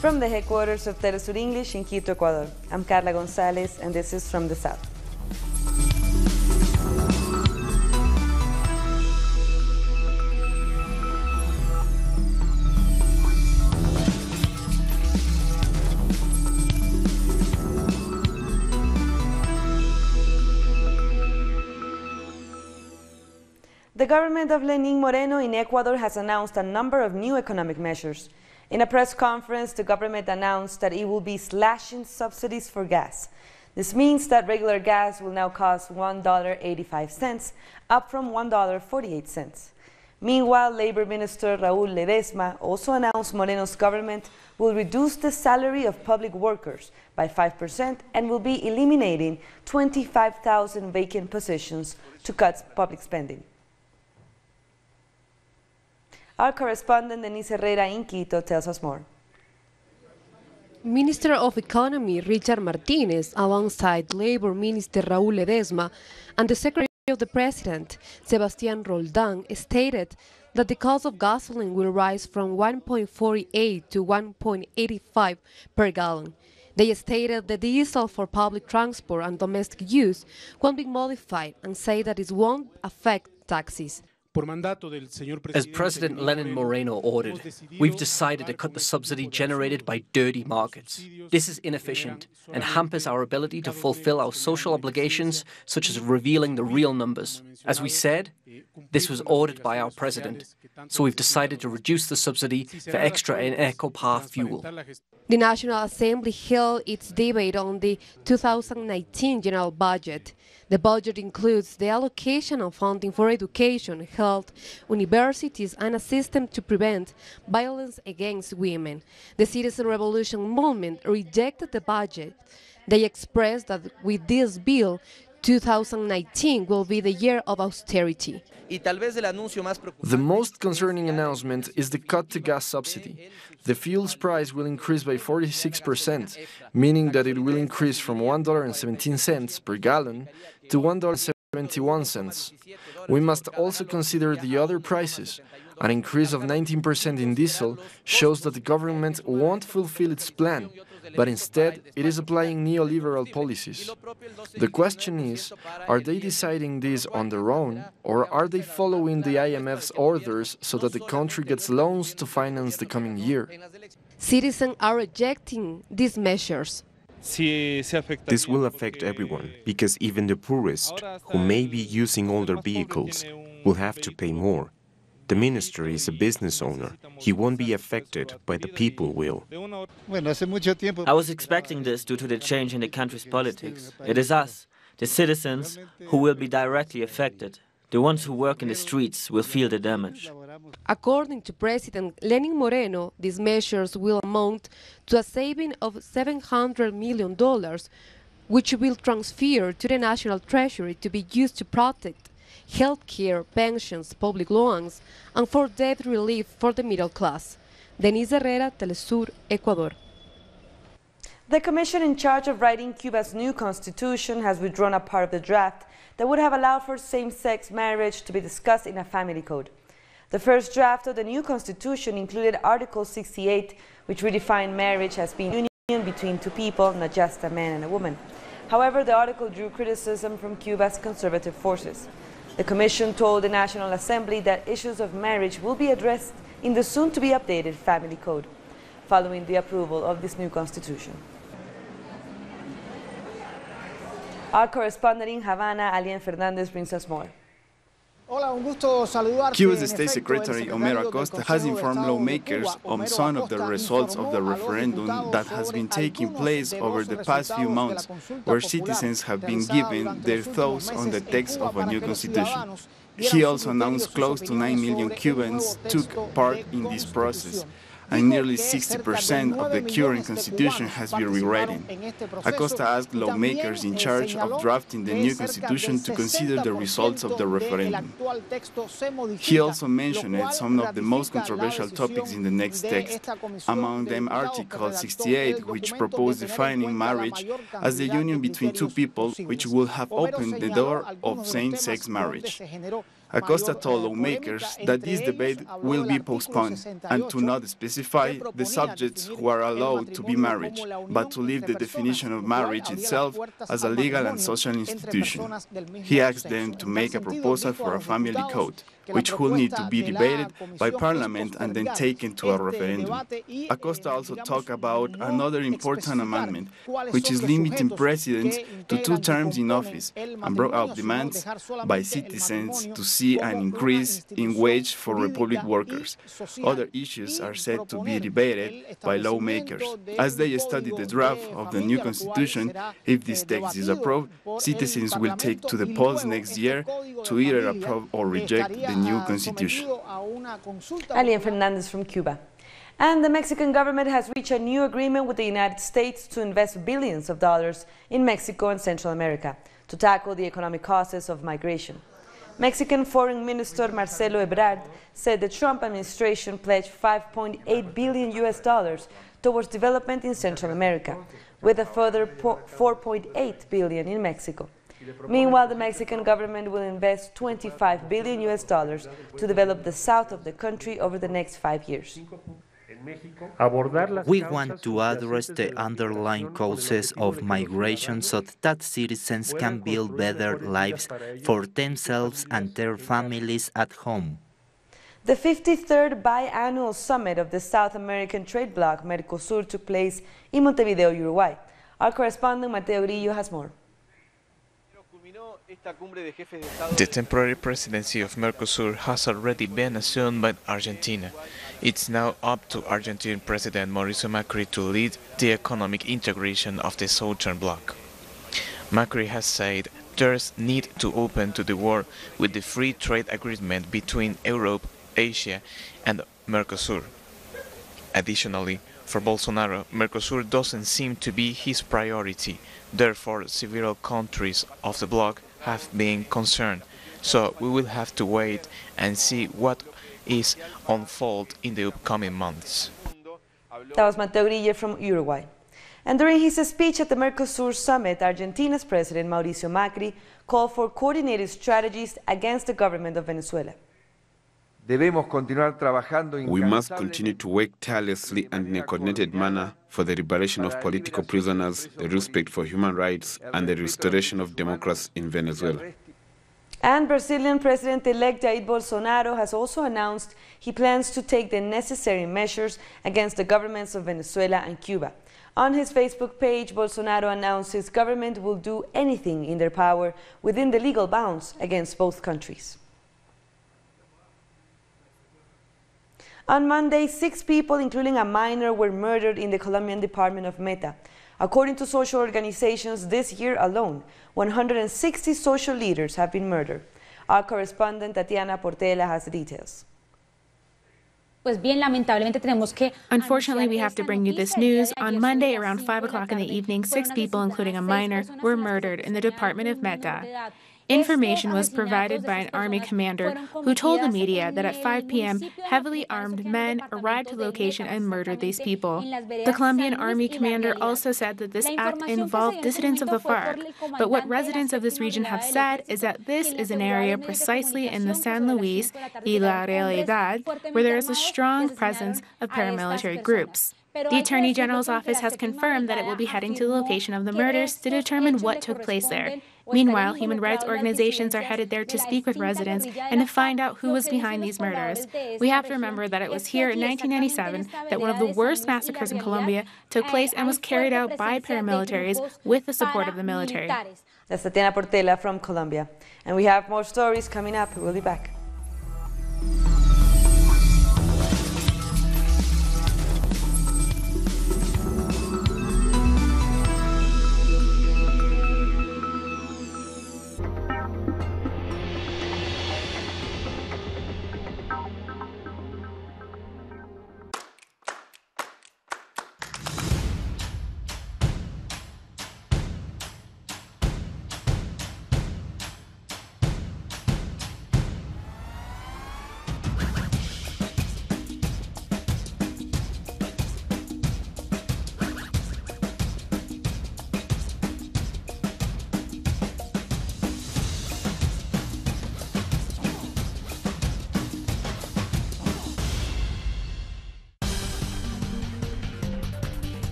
From the headquarters of Telesur English in Quito, Ecuador, I'm Carla Gonzalez, and this is From the South. The government of Lenín Moreno in Ecuador has announced a number of new economic measures. In a press conference, the government announced that it will be slashing subsidies for gas. This means that regular gas will now cost $1.85, up from $1.48. Meanwhile, Labor Minister Raúl Ledesma also announced Moreno's government will reduce the salary of public workers by 5% and will be eliminating 25,000 vacant positions to cut public spending. Our correspondent Denise Herrera in Quito tells us more. Minister of Economy Richard Martinez, alongside Labor Minister Raúl Ledesma and the Secretary of the President, Sebastián Roldán, stated that the cost of gasoline will rise from 1.48 to 1.85 per gallon. They stated the diesel for public transport and domestic use won't be modified and say that it won't affect taxes. As President Lenin Moreno ordered, we've decided to cut the subsidy generated by dirty markets. This is inefficient and hampers our ability to fulfill our social obligations, such as revealing the real numbers. As we said, this was ordered by our president, so we've decided to reduce the subsidy for extra and eco-par fuel. The National Assembly held its debate on the 2019 general budget. The budget includes the allocation of funding for education, health, universities, and a system to prevent violence against women. The Citizen Revolution movement rejected the budget. They expressed that with this bill, 2019 will be the year of austerity. The most concerning announcement is the cut to gas subsidy. The fuel's price will increase by 46%, meaning that it will increase from $1.17 per gallon to $1.71. We must also consider the other prices. An increase of 19% in diesel shows that the government won't fulfill its plan, but instead it is applying neoliberal policies. The question is, are they deciding this on their own, or are they following the IMF's orders so that the country gets loans to finance the coming year? Citizens are rejecting these measures. This will affect everyone, because even the poorest, who may be using older vehicles, will have to pay more. The minister is a business owner. He won't be affected, but the people will. I was expecting this due to the change in the country's politics. It is us, the citizens, who will be directly affected. The ones who work in the streets will feel the damage. According to President Lenin Moreno, these measures will amount to a saving of $700 million, which will transfer to the National Treasury to be used to protect healthcare, pensions, public loans, and for debt relief for the middle class. Denise Herrera, Telesur, Ecuador. The commission in charge of writing Cuba's new constitution has withdrawn a part of the draft that would have allowed for same-sex marriage to be discussed in a family code. The first draft of the new constitution included Article 68, which redefined marriage as being a union between two people, not just a man and a woman. However, the article drew criticism from Cuba's conservative forces. The Commission told the National Assembly that issues of marriage will be addressed in the soon-to-be-updated Family Code, following the approval of this new constitution. Our correspondent in Havana, Alien Fernandez, brings us more. Cuba's State Secretary Homero Acosta has informed lawmakers on some of the results of the referendum that has been taking place over the past few months, where citizens have been giving their thoughts on the text of a new constitution. He also announced close to 9 million Cubans took part in this process, and nearly 60% of the current constitution has been rewritten. Acosta asked lawmakers in charge of drafting the new constitution to consider the results of the referendum. He also mentioned some of the most controversial topics in the next text, among them Article 68, which proposed defining marriage as the union between two people, which would have opened the door of same-sex marriage. Acosta told lawmakers that this debate will be postponed and to not specify the subjects who are allowed to be married, but to leave the definition of marriage itself as a legal and social institution. He asked them to make a proposal for a family code, which will need to be debated by Parliament and then taken to a referendum. Acosta also talked about another important amendment, which is limiting presidents to 2 terms in office, and brought up demands by citizens to see an increase in wage for Republic workers. Other issues are set to be debated by lawmakers. As they study the draft of the new constitution, if this text is approved, citizens will take to the polls next year to either approve or reject the new constitution. Alien Fernandez from Cuba. And the Mexican government has reached a new agreement with the United States to invest billions of dollars in Mexico and Central America to tackle the economic causes of migration. Mexican Foreign Minister Marcelo Ebrard said the Trump administration pledged $5.8 billion towards development in Central America, with a further $4.8 billion in Mexico. Meanwhile, the Mexican government will invest $25 billion to develop the south of the country over the next 5 years. We want to address the underlying causes of migration so that citizens can build better lives for themselves and their families at home. The 53rd biannual summit of the South American trade bloc, Mercosur, took place in Montevideo, Uruguay. Our correspondent Mateo Grillo has more. The temporary presidency of Mercosur has already been assumed by Argentina. It's now up to Argentine President Mauricio Macri to lead the economic integration of the Southern Bloc. Macri has said there's need to open to the world with the free trade agreement between Europe, Asia and Mercosur. Additionally, for Bolsonaro, Mercosur doesn't seem to be his priority. Therefore, several countries of the bloc have been concerned. So we will have to wait and see what is unfold in the upcoming months. That was Mateo Grillo from Uruguay. And during his speech at the Mercosur summit, Argentina's President Mauricio Macri called for coordinated strategies against the government of Venezuela. We must continue to work tirelessly and in a coordinated manner for the liberation of political prisoners, the respect for human rights, and the restoration of democracy in Venezuela. And Brazilian President-elect Jair Bolsonaro has also announced he plans to take the necessary measures against the governments of Venezuela and Cuba. On his Facebook page, Bolsonaro announced his government will do anything in their power within the legal bounds against both countries. On Monday, 6 people, including a minor, were murdered in the Colombian department of Meta. According to social organizations, this year alone, 160 social leaders have been murdered. Our correspondent, Tatiana Portela, has the details. Unfortunately, we have to bring you this news. On Monday, around 5 o'clock in the evening, 6 people, including a minor, were murdered in the department of Meta. Information was provided by an army commander who told the media that at 5 p.m., heavily armed men arrived to the location and murdered these people. The Colombian army commander also said that this act involved dissidents of the FARC, but what residents of this region have said is that this is an area precisely in the San Luis y La Realidad where there is a strong presence of paramilitary groups. The Attorney General's office has confirmed that it will be heading to the location of the murders to determine what took place there. Meanwhile, human rights organizations are headed there to speak with residents and to find out who was behind these murders. We have to remember that it was here in 1997 that one of the worst massacres in Colombia took place and was carried out by paramilitaries with the support of the military. That's Tatiana Portela from Colombia. And we have more stories coming up. We'll be back.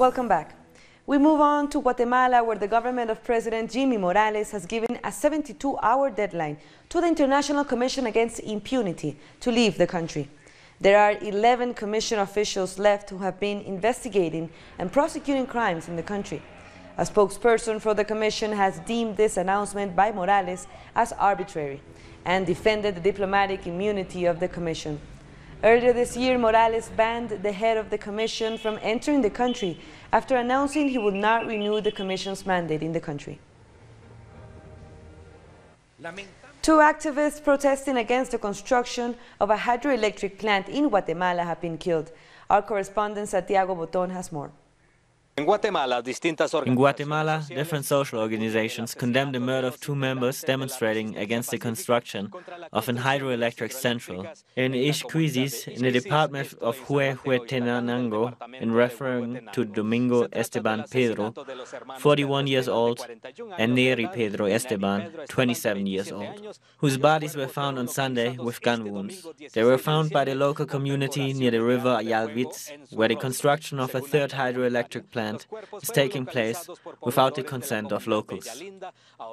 Welcome back. We move on to Guatemala, where the government of President Jimmy Morales has given a 72-hour deadline to the International Commission Against Impunity to leave the country. There are 11 commission officials left who have been investigating and prosecuting crimes in the country. A spokesperson for the commission has deemed this announcement by Morales as arbitrary and defended the diplomatic immunity of the commission. Earlier this year, Morales banned the head of the commission from entering the country after announcing he would not renew the commission's mandate in the country. Two activists protesting against the construction of a hydroelectric plant in Guatemala have been killed. Our correspondent Santiago Boton has more. In Guatemala, different social organizations condemned the murder of two members demonstrating against the construction of an hydroelectric central in Ixcuisis, in the department of Huehuetenango, in referring to Domingo Esteban Pedro, 41 years old, and Neri Pedro Esteban, 27 years old, whose bodies were found on Sunday with gun wounds. They were found by the local community near the river Ayalvitz, where the construction of a third hydroelectric plant is taking place without the consent of locals.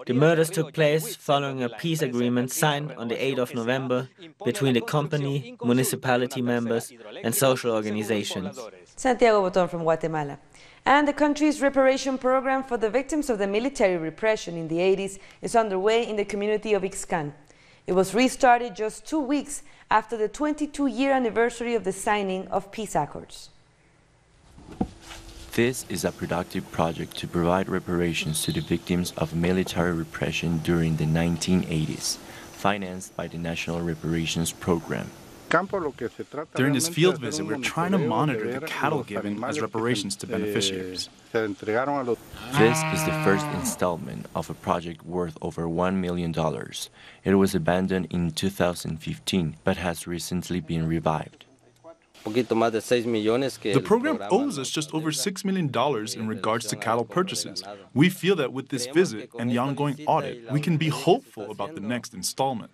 The murders took place following a peace agreement signed on the 8th of November between the company, municipality members, and social organizations. Santiago Boton from Guatemala. And the country's reparation program for the victims of the military repression in the 80s is underway in the community of Ixcan. It was restarted just 2 weeks after the 22-year anniversary of the signing of peace accords. This is a productive project to provide reparations to the victims of military repression during the 1980s, financed by the National Reparations Program. During this field visit, we're trying to monitor the cattle given as reparations to beneficiaries. This is the first installment of a project worth over $1 million. It was abandoned in 2015, but has recently been revived. The program owes us just over $6 million in regards to cattle purchases. We feel that with this visit and the ongoing audit, we can be hopeful about the next installment.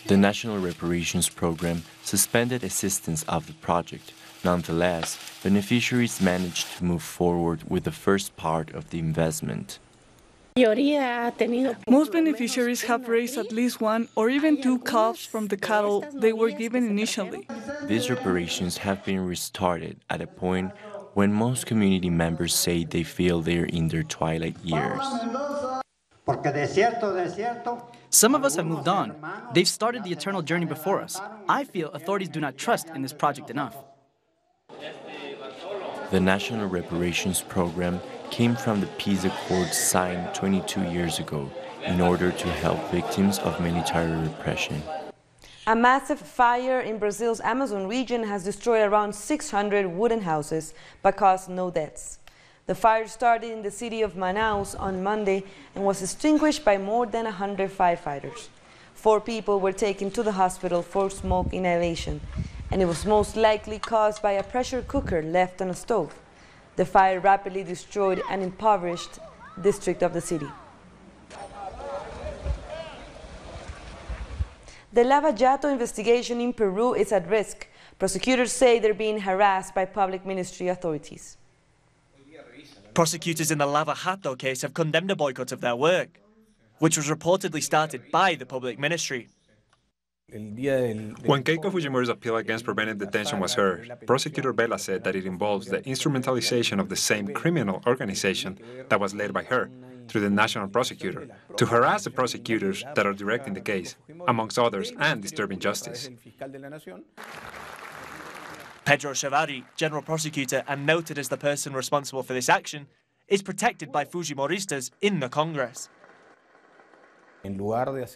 The National Reparations Program suspended assistance of the project. Nonetheless, beneficiaries managed to move forward with the first part of the investment. Most beneficiaries have raised at least one or even two calves from the cattle they were given initially. These reparations have been restarted at a point when most community members say they feel they're in their twilight years. Some of us have moved on. They've started the eternal journey before us. I feel authorities do not trust in this project enough. The National Reparations Program came from the peace accords signed 22 years ago in order to help victims of military repression. A massive fire in Brazil's Amazon region has destroyed around 600 wooden houses but caused no deaths. The fire started in the city of Manaus on Monday and was extinguished by more than 100 firefighters. 4 people were taken to the hospital for smoke inhalation, and it was most likely caused by a pressure cooker left on a stove. The fire rapidly destroyed an impoverished district of the city. The Lava Jato investigation in Peru is at risk. Prosecutors say they're being harassed by public ministry authorities. Prosecutors in the Lava Jato case have condemned a boycott of their work, which was reportedly started by the public ministry. When Keiko Fujimori's appeal against preventive detention was heard, Prosecutor Vela said that it involves the instrumentalization of the same criminal organization that was led by her, through the national prosecutor, to harass the prosecutors that are directing the case, amongst others, and disturbing justice. Pedro Chavarri, general prosecutor and noted as the person responsible for this action, is protected by Fujimoristas in the Congress.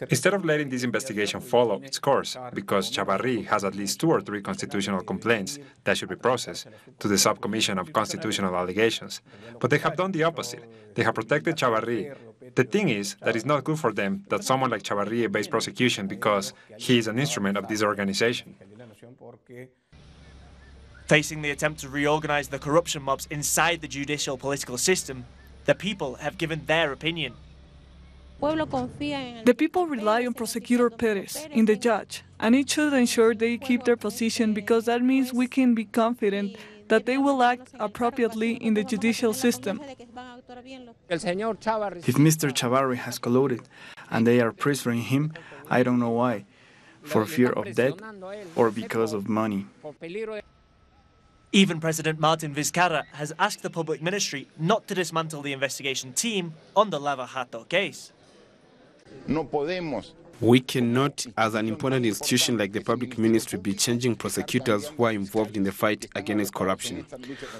Instead of letting this investigation follow its course, because Chavarri has at least 2 or 3 constitutional complaints that should be processed to the Subcommission of Constitutional Allegations, but they have done the opposite. They have protected Chavarri. The thing is that it's not good for them that someone like Chavarri evades prosecution because he is an instrument of this organization. Facing the attempt to reorganize the corruption mobs inside the judicial political system, the people have given their opinion. The people rely on Prosecutor Perez, in the judge, and it should ensure they keep their position because that means we can be confident that they will act appropriately in the judicial system. If Mr. Chavarri has colluded and they are pressuring him, I don't know why, for fear of death or because of money. Even President Martin Vizcarra has asked the public ministry not to dismantle the investigation team on the Lava Jato case. We cannot, as an important institution like the public ministry, be changing prosecutors who are involved in the fight against corruption.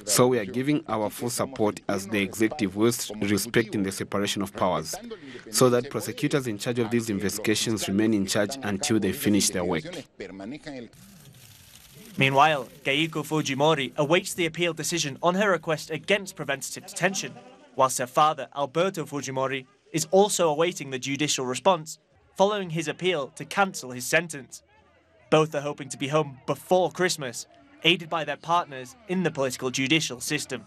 So we are giving our full support as the executive, whilst respecting the separation of powers, so that prosecutors in charge of these investigations remain in charge until they finish their work. Meanwhile, Keiko Fujimori awaits the appeal decision on her request against preventative detention, whilst her father, Alberto Fujimori, is also awaiting the judicial response following his appeal to cancel his sentence. Both are hoping to be home before Christmas, aided by their partners in the political judicial system.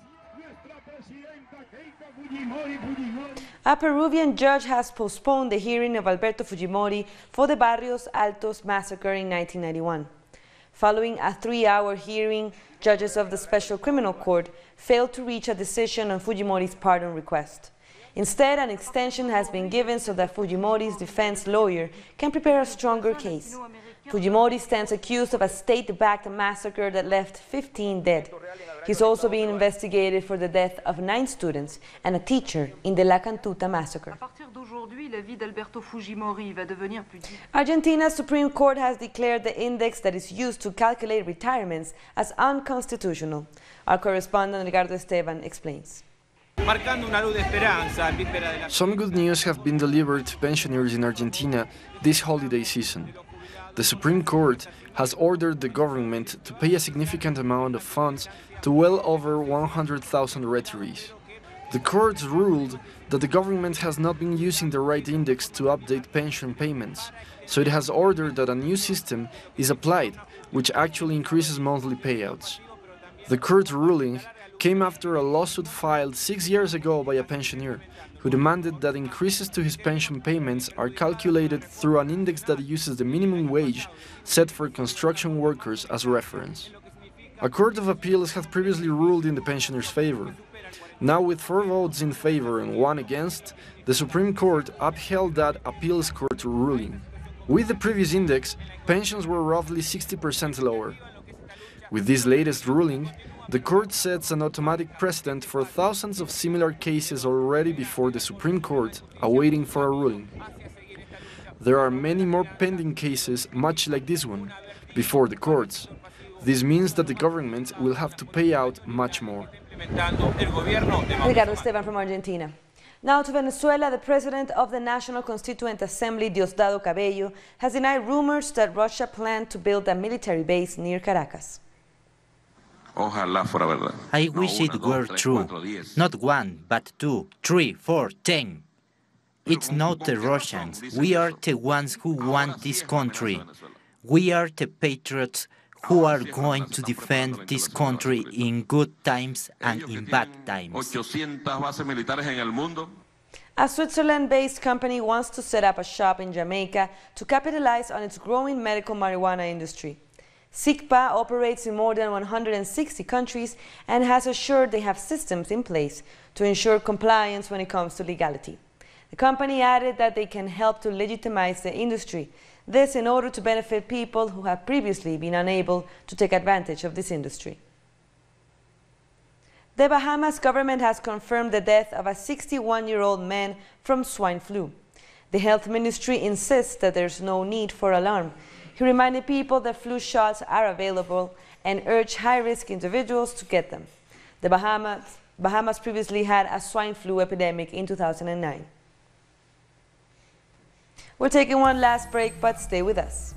A Peruvian judge has postponed the hearing of Alberto Fujimori for the Barrios Altos massacre in 1991. Following a 3-hour hearing, judges of the Special Criminal Court failed to reach a decision on Fujimori's pardon request. Instead, an extension has been given so that Fujimori's defense lawyer can prepare a stronger case. Fujimori stands accused of a state-backed massacre that left 15 dead. He's also being investigated for the death of 9 students and a teacher in the La Cantuta massacre. Argentina's Supreme Court has declared the index that is used to calculate retirements as unconstitutional. Our correspondent Ricardo Esteban explains. Some good news have been delivered to pensioners in Argentina this holiday season. The Supreme Court has ordered the government to pay a significant amount of funds to well over 100,000 retirees. The court ruled that the government has not been using the right index to update pension payments, so it has ordered that a new system is applied, which actually increases monthly payouts. The court ruling came after a lawsuit filed 6 years ago by a pensioner, who demanded that increases to his pension payments are calculated through an index that uses the minimum wage set for construction workers as reference. A court of appeals had previously ruled in the pensioners' favor. Now, with 4 votes in favor and 1 against, the Supreme Court upheld that appeals court ruling. With the previous index, pensions were roughly 60% lower. With this latest ruling, the court sets an automatic precedent for thousands of similar cases already before the Supreme Court, awaiting for a ruling. There are many more pending cases, much like this one, before the courts. This means that the government will have to pay out much more. Ricardo Esteban from Argentina. Now to Venezuela, the president of the National Constituent Assembly, Diosdado Cabello, has denied rumors that Russia planned to build a military base near Caracas. I wish it were true. Not 1, but 2, 3, 4, 10. It's not the Russians. We are the ones who want this country. We are the patriots who are going to defend this country in good times and in bad times. A Switzerland-based company wants to set up a shop in Jamaica to capitalize on its growing medical marijuana industry. SICPA operates in more than 160 countries and has assured they have systems in place to ensure compliance when it comes to legality. The company added that they can help to legitimize the industry, this in order to benefit people who have previously been unable to take advantage of this industry. The Bahamas government has confirmed the death of a 61-year-old man from swine flu. The health ministry insists that there's no need for alarm. He reminded people that flu shots are available and urged high-risk individuals to get them. The Bahamas previously had a swine flu epidemic in 2009. We're taking one last break, but stay with us.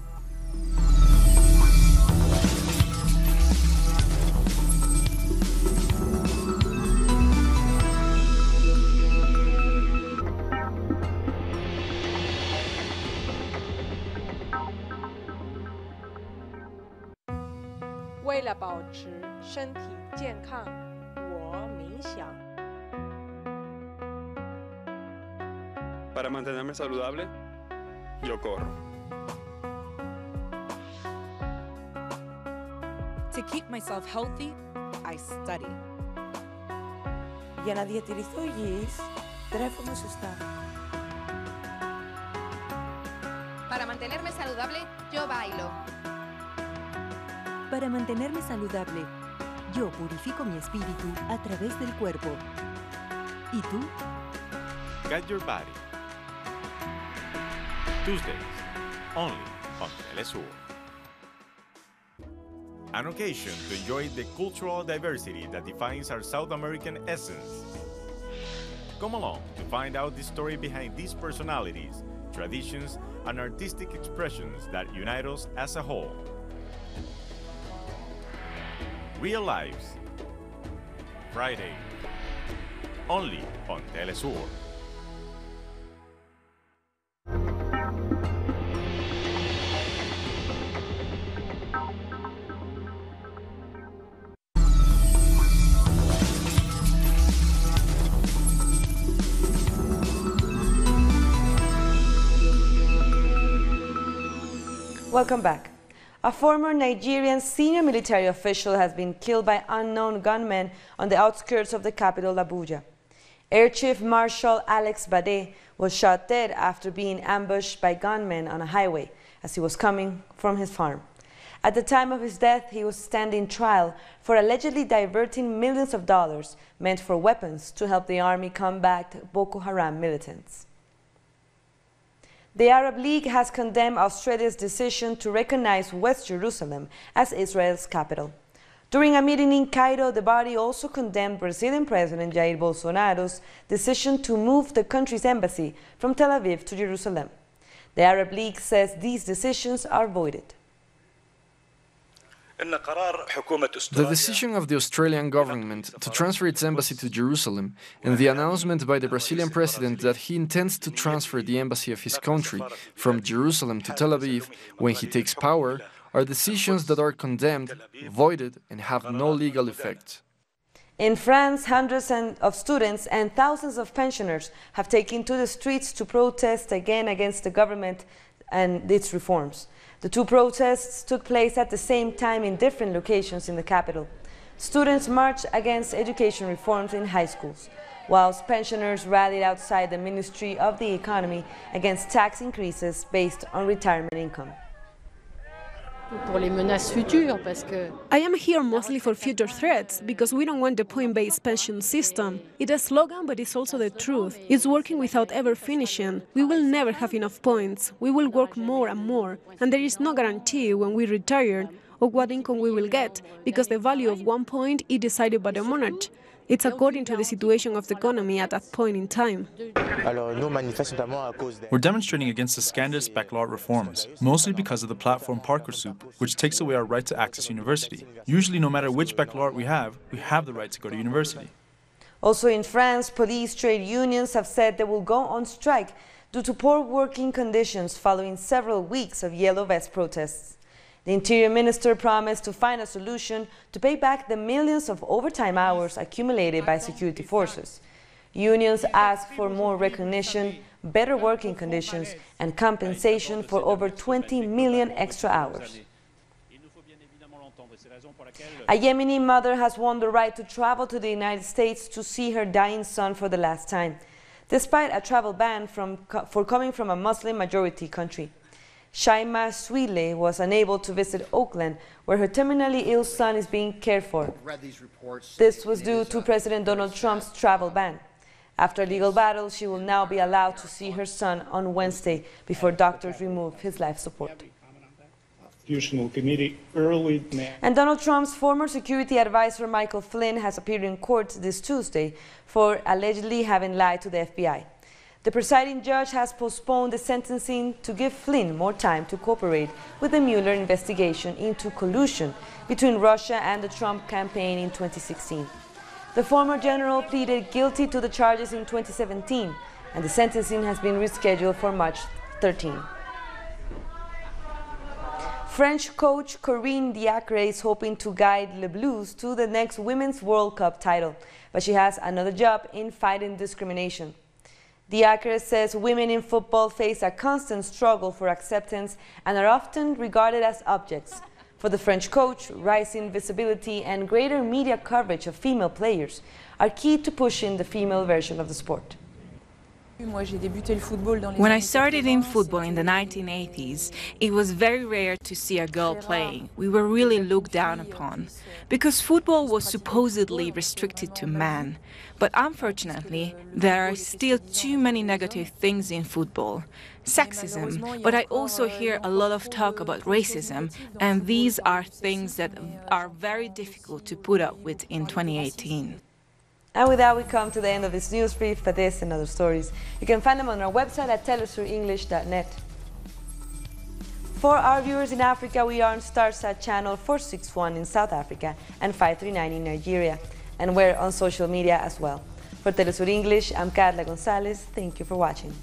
Para mantenerme saludable, yo corro. To keep myself healthy, I study. Για να διατηρηθώ υγιής, τρέφομαι σωστά. Para mantenerme saludable, yo bailo. Para mantenerme saludable, yo purifico mi espíritu a través del cuerpo. ¿Y tú? Get your body. Tuesdays, only on Telesur. An occasion to enjoy the cultural diversity that defines our South American essence. Come along to find out the story behind these personalities, traditions, and artistic expressions that unite us as a whole. Real Lives, Friday, only on Telesur. Welcome back. A former Nigerian senior military official has been killed by unknown gunmen on the outskirts of the capital, Abuja. Air Chief Marshal Alex Bade was shot dead after being ambushed by gunmen on a highway as he was coming from his farm. At the time of his death, he was standing trial for allegedly diverting millions of dollars meant for weapons to help the army combat Boko Haram militants. The Arab League has condemned Australia's decision to recognize West Jerusalem as Israel's capital. During a meeting in Cairo, the body also condemned Brazilian President Jair Bolsonaro's decision to move the country's embassy from Tel Aviv to Jerusalem. The Arab League says these decisions are voided. The decision of the Australian government to transfer its embassy to Jerusalem and the announcement by the Brazilian president that he intends to transfer the embassy of his country from Jerusalem to Tel Aviv when he takes power are decisions that are condemned, voided, and have no legal effect. In France, hundreds of students and thousands of pensioners have taken to the streets to protest again against the government and its reforms. The two protests took place at the same time in different locations in the capital. Students marched against education reforms in high schools, whilst pensioners rallied outside the Ministry of the Economy against tax increases based on retirement income. I am here mostly for future threats, because we don't want the point-based pension system. It's a slogan, but it's also the truth. It's working without ever finishing. We will never have enough points. We will work more and more, and there is no guarantee when we retire or what income we will get, because the value of 1 point is decided by the monarch. It's according to the situation of the economy at that point in time. We're demonstrating against the scandalous baccalaureate reforms, mostly because of the platform Parcoursup, which takes away our right to access university. Usually, no matter which baccalaureate we have the right to go to university. Also in France, police trade unions have said they will go on strike due to poor working conditions following several weeks of yellow vest protests. The Interior Minister promised to find a solution to pay back the millions of overtime hours accumulated by security forces. Unions ask for more recognition, better working conditions, and compensation for over 20 million extra hours. A Yemeni mother has won the right to travel to the United States to see her dying son for the last time, despite a travel ban for coming from a Muslim-majority country. Shaima Swile was unable to visit Oakland, where her terminally ill son is being cared for. This was due to President Donald Trump's travel ban. After a legal battle, she will now be allowed to see her son on Wednesday before doctors remove his life support. And Donald Trump's former security advisor Michael Flynn has appeared in court this Tuesday for allegedly having lied to the FBI. The presiding judge has postponed the sentencing to give Flynn more time to cooperate with the Mueller investigation into collusion between Russia and the Trump campaign in 2016. The former general pleaded guilty to the charges in 2017, and the sentencing has been rescheduled for March 13. French coach Corinne Diacre is hoping to guide Le Blues to the next Women's World Cup title, but she has another job in fighting discrimination. Diacre says women in football face a constant struggle for acceptance and are often regarded as objects. For the French coach, rising visibility and greater media coverage of female players are key to pushing the female version of the sport. When I started in football in the 1980s, it was very rare to see a girl playing. We were really looked down upon, because football was supposedly restricted to men. But unfortunately, there are still too many negative things in football. Sexism, but I also hear a lot of talk about racism, and these are things that are very difficult to put up with in 2018. And with that, we come to the end of this news brief. For this and other stories, you can find them on our website at telesurenglish.net. For our viewers in Africa, we are on Starsat channel 461 in South Africa and 539 in Nigeria. And we're on social media as well. For Telesur English, I'm Carla Gonzalez. Thank you for watching.